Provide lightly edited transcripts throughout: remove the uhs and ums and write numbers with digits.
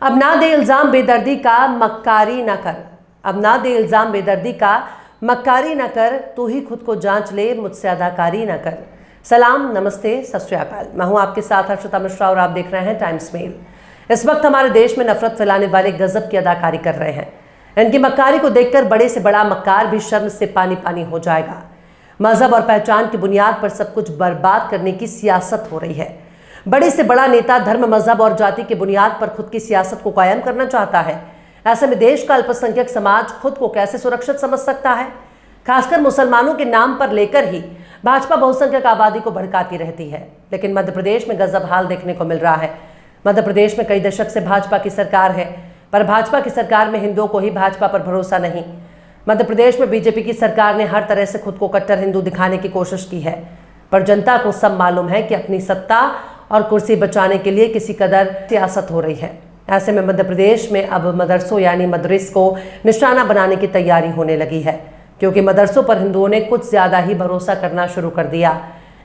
अब ना दे इल्जाम बेदर्दी का, मक्कारी न कर। अब ना दे इल्जाम बेदर्दी का, मक्कारी न कर। तू ही खुद को जांच ले, मुझसे अदाकारी न कर। सलाम, नमस्ते, सत श्री अकाल। मैं हूं आपके साथ हर्षिता मिश्रा और आप देख रहे हैं टाइम्स मेल। इस वक्त हमारे देश में नफरत फैलाने वाले गजब की अदाकारी कर रहे हैं। इनकी मक्कारी को देखकर बड़े से बड़ा मक्कार भी शर्म से पानी पानी हो जाएगा। मजहब और पहचान की बुनियाद पर सब कुछ बर्बाद करने की सियासत हो रही है। बड़े से बड़ा नेता धर्म, मजहब और जाति की बुनियाद पर खुद की सियासत को कायम करना चाहता है। ऐसे में देश का अल्पसंख्यक समाज खुद को कैसे सुरक्षित समझ सकता है? खासकर मुसलमानों के नाम पर लेकर ही भाजपा बहुसंख्यक आबादी को भड़काती रहती है। लेकिन मध्य प्रदेश में गजब हाल देखने को मिल रहा है। मध्य प्रदेश में कई दशक से भाजपा की सरकार है, पर भाजपा की सरकार में हिंदुओं को ही भाजपा पर भरोसा नहीं। मध्य प्रदेश में बीजेपी की सरकार ने हर तरह से खुद को कट्टर हिंदू दिखाने की कोशिश की है, पर जनता को सब मालूम है कि अपनी सत्ता और कुर्सी बचाने के लिए किसी कदर सियासत हो रही है। ऐसे में मध्य प्रदेश में अब मदरसों यानी मदरिस को निशाना बनाने की तैयारी होने लगी है, क्योंकि मदरसों पर हिंदुओं ने कुछ ज्यादा ही भरोसा करना शुरू कर दिया।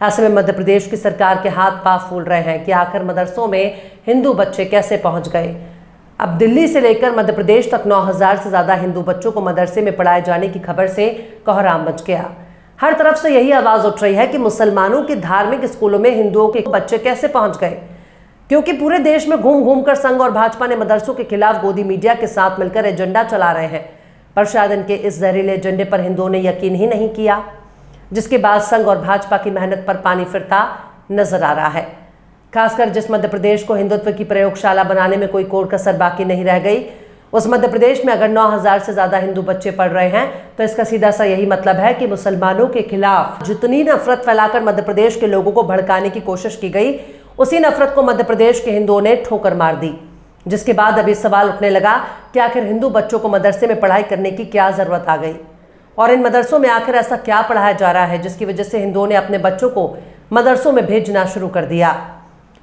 ऐसे में मध्य प्रदेश की सरकार के हाथ पांव फूल रहे हैं कि आखिर मदरसों में हिंदू बच्चे कैसे पहुंच गए। अब दिल्ली से लेकर मध्य प्रदेश तक 9000 से ज्यादा हिंदू बच्चों को मदरसे में पढ़ाए जाने की खबर से कोहराम मच गया। हर तरफ से यही आवाज उठ रही है कि मुसलमानों के धार्मिक स्कूलों में हिंदुओं के बच्चे कैसे पहुंच गए, क्योंकि पूरे देश में घूम घूम कर संघ और भाजपा ने मदरसों के खिलाफ गोदी मीडिया के साथ मिलकर एजेंडा चला रहे हैं। पर शायद इनके इस जहरीले एजेंडे पर हिंदुओं ने यकीन ही नहीं किया, जिसके बाद संघ और भाजपा की मेहनत पर पानी फिरता नजर आ रहा है। खासकर जिस मध्य प्रदेश को हिंदुत्व की प्रयोगशाला बनाने में कोई कोर कसर बाकी नहीं रह गई, उस मध्य प्रदेश में अगर 9000 से ज्यादा हिंदू बच्चे पढ़ रहे हैं, तो इसका सीधा सा यही मतलब है कि मुसलमानों के खिलाफ जितनी नफरत फैलाकर मध्य प्रदेश के लोगों को भड़काने की कोशिश की गई, उसी नफरत को मध्य प्रदेश के हिंदुओं ने ठोकर मार दी। जिसके बाद अभी सवाल उठने लगा कि आखिर हिंदू बच्चों को मदरसे में पढ़ाई करने की क्या जरूरत आ गई, और इन मदरसों में आखिर ऐसा क्या पढ़ाया जा रहा है जिसकी वजह से हिंदुओं ने अपने बच्चों को मदरसों में भेजना शुरू कर दिया।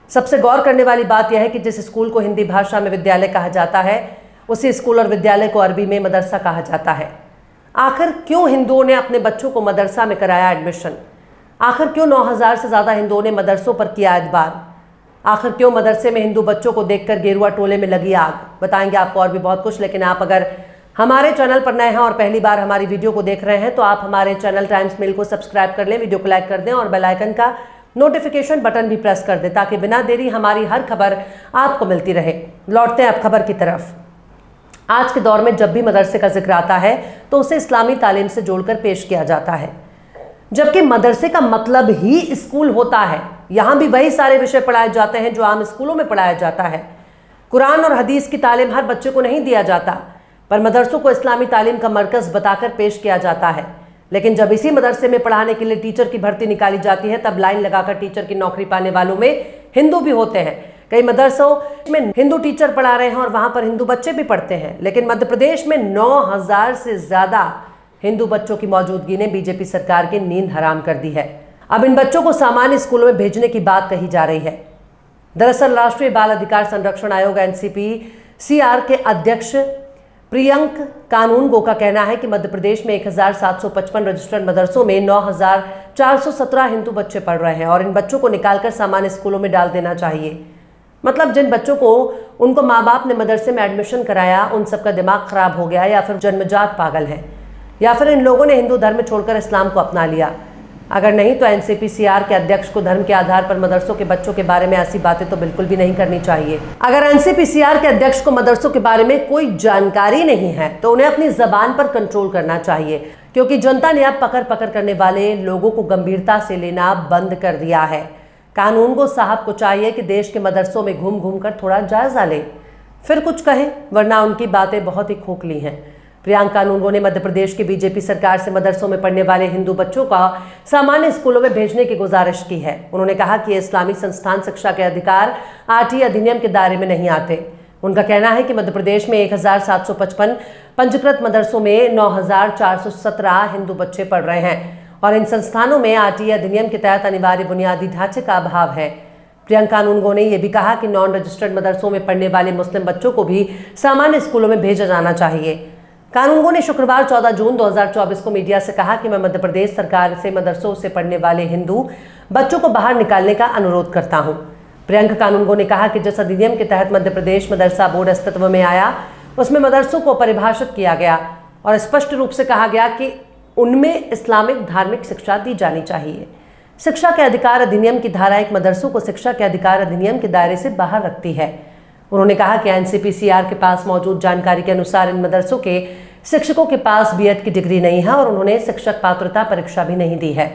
सबसे गौर करने वाली बात यह है कि जिस स्कूल को हिंदी भाषा में विद्यालय कहा जाता है, उसी स्कूल और विद्यालय को अरबी में मदरसा कहा जाता है। आखिर क्यों हिंदुओं ने अपने बच्चों को मदरसा में कराया एडमिशन? आखिर क्यों 9000 से ज्यादा हिंदुओं ने मदरसों पर किया एतबार? आखिर क्यों मदरसे में हिंदू बच्चों को देखकर गेरुआ टोले में लगी आग? बताएंगे आपको और भी बहुत कुछ, लेकिन आप अगर हमारे चैनल पर नए हैं और पहली बार हमारी वीडियो को देख रहे हैं, तो आप हमारे चैनल टाइम्स मेल को सब्सक्राइब कर लें, वीडियो को लाइक कर दें और बेल आइकन का नोटिफिकेशन बटन भी प्रेस कर दें, ताकि बिना देरी हमारी हर खबर आपको मिलती रहे। लौटते हैं अब खबर की तरफ। आज के दौर में जब भी मदरसे का जिक्र आता है तो उसे इस्लामी तालीम से जोड़कर पेश किया जाता है, जबकि मदरसे का मतलब ही स्कूल होता है। यहाँ भी वही सारे विषय पढ़ाए जाते हैं जो आम स्कूलों में पढ़ाया जाता है। कुरान और हदीस की तालीम हर बच्चे को नहीं दिया जाता, पर मदरसों को इस्लामी तालीम का मरकज बताकर पेश किया जाता है। लेकिन जब इसी मदरसे में पढ़ाने के लिए टीचर की भर्ती निकाली जाती है, तब लाइन लगाकर टीचर की नौकरी पाने वालों में हिंदू भी होते हैं। कई मदरसों में हिंदू टीचर पढ़ा रहे हैं और वहां पर हिंदू बच्चे भी पढ़ते हैं, लेकिन मध्य प्रदेश में 9000 से ज्यादा हिंदू बच्चों की मौजूदगी ने बीजेपी सरकार की नींद हराम कर दी है। अब इन बच्चों को सामान्य स्कूलों में भेजने की बात कही जा रही है। दरअसल राष्ट्रीय बाल अधिकार संरक्षण आयोग NCPCR के अध्यक्ष प्रियंक कानूनगो का कहना है कि मध्य प्रदेश में 1755 रजिस्टर्ड मदरसों में 9417 हिंदू बच्चे पढ़ रहे हैं और इन बच्चों को निकालकर सामान्य स्कूलों में डाल देना चाहिए। मतलब जिन बच्चों को उनको माँ बाप ने मदरसे में एडमिशन कराया, उन सबका दिमाग खराब हो गया, या फिर जन्मजात पागल है, या फिर इन लोगों ने हिंदू धर्म छोड़कर इस्लाम को अपना लिया। अगर नहीं तो NCPCR के अध्यक्ष को धर्म के आधार पर मदरसों के बच्चों के बारे में ऐसी बातें तो बिल्कुल भी नहीं करनी चाहिए। अगर NCPCR के अध्यक्ष को मदरसों के बारे में कोई जानकारी नहीं है, तो उन्हें अपनी जबान पर कंट्रोल करना चाहिए, क्योंकि जनता ने अब पकड़ पकड़ करने वाले लोगों को गंभीरता से लेना बंद कर दिया है। कानूनगो साहब को चाहिए कि देश के मदरसों में घूम घूम कर थोड़ा जायजा ले, फिर कुछ कहें, वरना उनकी बातें बहुत ही खोखली हैं। प्रियंक कानूनगो ने मध्य प्रदेश की बीजेपी सरकार से मदरसों में पढ़ने वाले हिंदू बच्चों का सामान्य स्कूलों में भेजने की गुजारिश की है। उन्होंने कहा कि इस्लामी संस्थान शिक्षा के अधिकार RT अधिनियम के दायरे में नहीं आते। उनका कहना है कि मध्य प्रदेश में 1755 पंजीकृत मदरसों में 9417 हिंदू बच्चे पढ़ रहे हैं और इन संस्थानों में RT अधिनियम के तहत अनिवार्य बुनियादी ढांचे का अभाव है। प्रियंक कानूनगो ने यह भी कहा कि नॉन रजिस्टर्ड मदरसों में पढ़ने वाले मुस्लिम बच्चों को भी सामान्य स्कूलों में भेजा जाना चाहिए। कानूनगो ने शुक्रवार 14 जून 2024 को मीडिया से कहा कि मैं मध्य प्रदेश सरकार से मदरसों से पढ़ने वाले हिंदू बच्चों को बाहर निकालने का अनुरोध करता हूं। प्रियंका कानूनगो ने कहा कि जिस अधिनियम के तहत मध्य प्रदेश मदरसा बोर्ड अस्तित्व में आया उसमें मदरसों को परिभाषित किया गया और स्पष्ट रूप से कहा गया कि उनमें इस्लामिक धार्मिक शिक्षा दी जानी चाहिए। शिक्षा के अधिकार अधिनियम की धारा 1 मदरसों को शिक्षा के अधिकार अधिनियम के दायरे से बाहर रखती है। उन्होंने कहा कि एनसीपीसीआर के पास मौजूद जानकारी के अनुसार इन मदरसों के शिक्षकों के पास बीएड की डिग्री नहीं है और उन्होंने शिक्षक पात्रता परीक्षा भी नहीं दी है।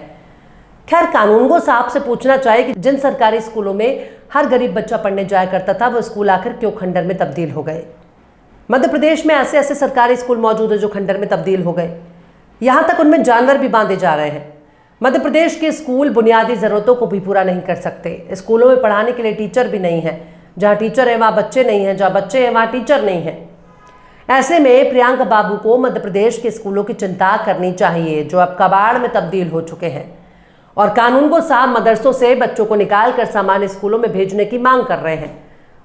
खैर, कानूनगो साहब से पूछना चाहिए कि जिन सरकारी स्कूलों में हर गरीब बच्चा पढ़ने जाया करता था वो स्कूल आखिर क्यों खंडर में तब्दील हो गए। मध्य प्रदेश में ऐसे ऐसे सरकारी स्कूल मौजूद है जो खंडर में तब्दील हो गए, यहाँ तक उनमें जानवर भी बांधे जा रहे हैं। मध्य प्रदेश के स्कूल बुनियादी जरूरतों को भी पूरा नहीं कर सकते। स्कूलों में पढ़ाने के लिए टीचर भी नहीं है, जहाँ टीचर है वहाँ बच्चे नहीं हैं, जहाँ बच्चे हैं वहाँ टीचर नहीं है। ऐसे में प्रियंका बाबू को मध्य प्रदेश के स्कूलों की चिंता करनी चाहिए जो अब कबाड़ में तब्दील हो चुके हैं, और कानूनगो साहब मदरसों से बच्चों को निकाल कर सामान्य स्कूलों में भेजने की मांग कर रहे हैं।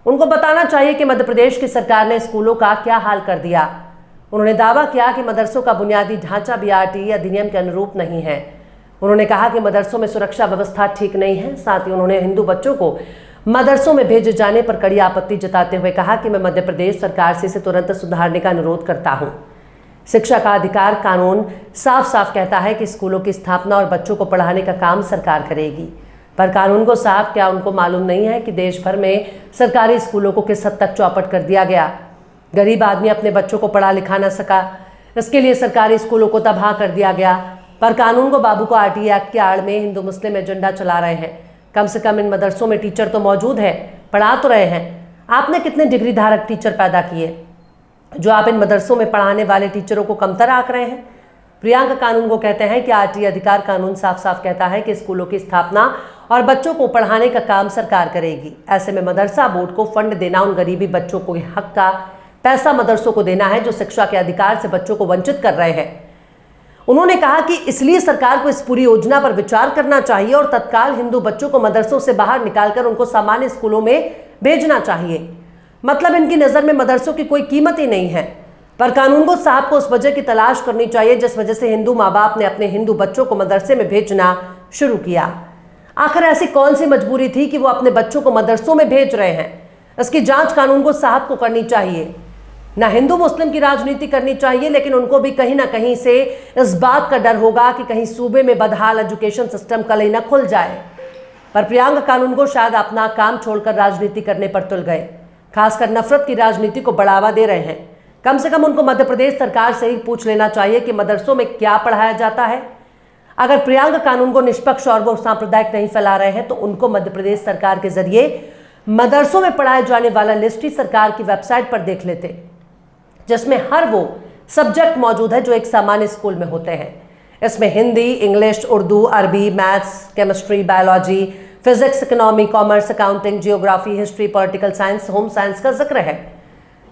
उनको बताना चाहिए कि मध्य प्रदेश की सरकार ने स्कूलों का क्या हाल कर दिया। उन्होंने दावा किया कि मदरसों का बुनियादी ढांचा बीआरटी अधिनियम के अनुरूप नहीं है। उन्होंने कहा कि मदरसों में सुरक्षा व्यवस्था ठीक नहीं है। साथ ही उन्होंने हिंदू बच्चों को मदरसों में भेजे जाने पर कड़ी आपत्ति जताते हुए कहा कि मैं मध्य प्रदेश सरकार से इसे तुरंत सुधारने का अनुरोध करता हूं। शिक्षा का अधिकार कानून साफ साफ कहता है कि स्कूलों की स्थापना और बच्चों को पढ़ाने का काम सरकार करेगी, पर कानूनगो साहब क्या उनको मालूम नहीं है कि देश भर में सरकारी स्कूलों को किस हद तक चौपट कर दिया गया। गरीब आदमी अपने बच्चों को पढ़ा लिखा ना सका, इसके लिए सरकारी स्कूलों को तबाह कर दिया गया। पर कानूनगो बाबू को आरटीए एक्ट की आड़ में हिंदू मुस्लिम एजेंडा चला रहे हैं। कम से कम इन मदरसों में टीचर तो मौजूद है, पढ़ा तो रहे हैं। आपने कितने डिग्री धारक टीचर पैदा किए जो आप इन मदरसों में पढ़ाने वाले टीचरों को कमतर आंक रहे हैं। प्रियंका कानूनगो कहते हैं कि आरटीए अधिकार कानून साफ साफ कहता है कि स्कूलों की स्थापना और बच्चों को पढ़ाने का काम सरकार करेगी। ऐसे में मदरसा बोर्ड को फंड देना उन गरीबी बच्चों को हक का पैसा मदरसों को देना है जो शिक्षा के अधिकार से बच्चों को वंचित कर रहे हैं। उन्होंने कहा कि इसलिए सरकार को इस पूरी योजना पर विचार करना चाहिए और तत्काल हिंदू बच्चों को मदरसों से बाहर निकालकर उनको सामान्य स्कूलों में भेजना चाहिए। मतलब इनकी नज़र में मदरसों की कोई कीमत ही नहीं है। पर कानूनगो साहब को उस वजह की तलाश करनी चाहिए जिस वजह से हिंदू माँ बाप ने अपने हिंदू बच्चों को मदरसे में भेजना शुरू किया। आखिर ऐसी कौन सी मजबूरी थी कि वो अपने बच्चों को मदरसों में भेज रहे हैं। इसकी जांच कानूनगो साहब को करनी चाहिए। ना हिंदू मुस्लिम की राजनीति करनी चाहिए, लेकिन उनको भी कहीं ना कहीं से इस बात का डर होगा कि कहीं सूबे में बदहाल एजुकेशन सिस्टम कल ही ना खुल जाए। पर प्रियंका कानूनगो शायद अपना काम छोड़कर राजनीति करने पर तुल गए, खासकर नफरत की राजनीति को बढ़ावा दे रहे हैं। कम से कम उनको मध्य प्रदेश सरकार से ही पूछ लेना चाहिए कि मदरसों में क्या पढ़ाया जाता है। अगर प्रियंका कानूनगो निष्पक्ष और वो सांप्रदायिक नहीं फैला रहे हैं तो उनको मध्य प्रदेश सरकार के जरिए मदरसों में पढ़ाए जाने वाला लिस्ट ही सरकार की वेबसाइट पर देख लेते, जिसमें हर वो सब्जेक्ट मौजूद है जो एक सामान्य स्कूल में होते हैं। इसमें हिंदी, इंग्लिश, उर्दू, अरबी, maths, chemistry, biology, physics, economy, commerce, accounting, geography, history, political science, home science का जिक्र है।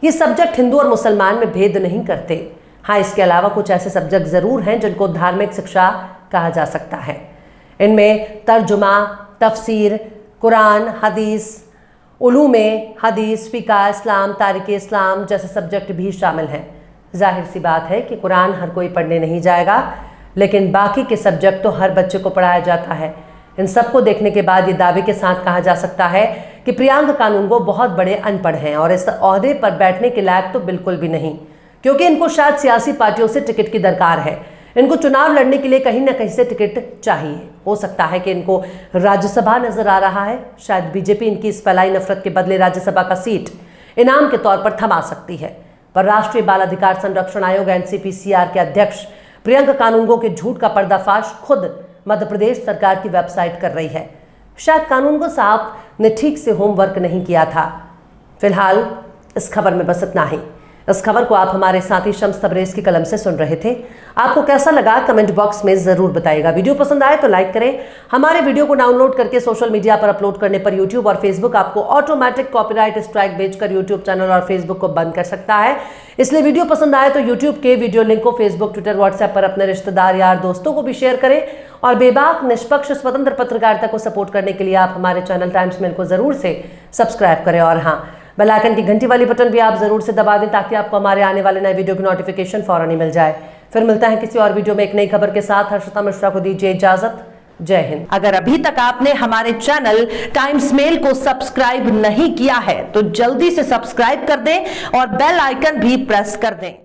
ये सब्जेक्ट हिंदू और मुसलमान में भेद नहीं करते। हाँ, इसके अलावा कुछ ऐसे सब्जेक्ट जरूर हैं जिनको धार्मिक शिक्षा कहा जा सकता है। इनमें तर्जुमा, तफसीर, कुरान, हदीस, उलूमे हदीस, फ़िक़्ह, इस्लाम, तारीख़ इस्लाम जैसे सब्जेक्ट भी शामिल हैं। जाहिर सी बात है कि कुरान हर कोई पढ़ने नहीं जाएगा, लेकिन बाकी के सब्जेक्ट तो हर बच्चे को पढ़ाया जाता है। इन सबको देखने के बाद ये दावे के साथ कहा जा सकता है कि प्रियंका कानूनगो बहुत बड़े अनपढ़ हैं और इस ओहदे पर बैठने के लायक तो बिल्कुल भी नहीं, क्योंकि इनको शायद सियासी पार्टियों से टिकट की दरकार है। इनको चुनाव लड़ने के लिए कहीं ना कहीं से टिकट चाहिए। हो सकता है कि इनको राज्यसभा नजर आ रहा है। शायद बीजेपी इनकी इस फैलाई नफरत के बदले राज्यसभा का सीट इनाम के तौर पर थमा सकती है। पर राष्ट्रीय बाल अधिकार संरक्षण आयोग एनसीपीसीआर के अध्यक्ष प्रियंका कानूनगो के झूठ का पर्दाफाश खुद मध्य प्रदेश सरकार की वेबसाइट कर रही है। शायद कानूनगो साहब ने ठीक से होमवर्क नहीं किया था। फिलहाल इस खबर में बस इतना ही। इस खबर को आप हमारे साथी शम्स तबरेज़ की कलम से सुन रहे थे। आपको कैसा लगा कमेंट बॉक्स में ज़रूर बताइएगा। वीडियो पसंद आए तो लाइक करें। हमारे वीडियो को डाउनलोड करके सोशल मीडिया पर अपलोड करने पर यूट्यूब और फेसबुक आपको ऑटोमेटिक कॉपीराइट स्ट्राइक भेजकर यूट्यूब चैनल और फेसबुक को बंद कर सकता है। इसलिए वीडियो पसंद आए तो यूट्यूब के वीडियो लिंक को फेसबुक, ट्विटर, व्हाट्सएप पर अपने रिश्तेदार, यार, दोस्तों को भी शेयर करें। और बेबाक, निष्पक्ष, स्वतंत्र पत्रकारिता को सपोर्ट करने के लिए आप हमारे चैनल टाइम्स मेल को ज़रूर से सब्सक्राइब करें। और हाँ, बेल आइकन की घंटी वाली बटन भी आप जरूर से दबा दें ताकि आपको हमारे आने वाले नए वीडियो की नोटिफिकेशन फौरन ही मिल जाए। फिर मिलता है किसी और वीडियो में एक नई खबर के साथ। हर्षिता मिश्रा को दीजिए इजाजत। जय हिंद। अगर अभी तक आपने हमारे चैनल टाइम्स मेल को सब्सक्राइब नहीं किया है तो जल्दी से सब्सक्राइब कर दें और बेल आइकन भी प्रेस कर दें।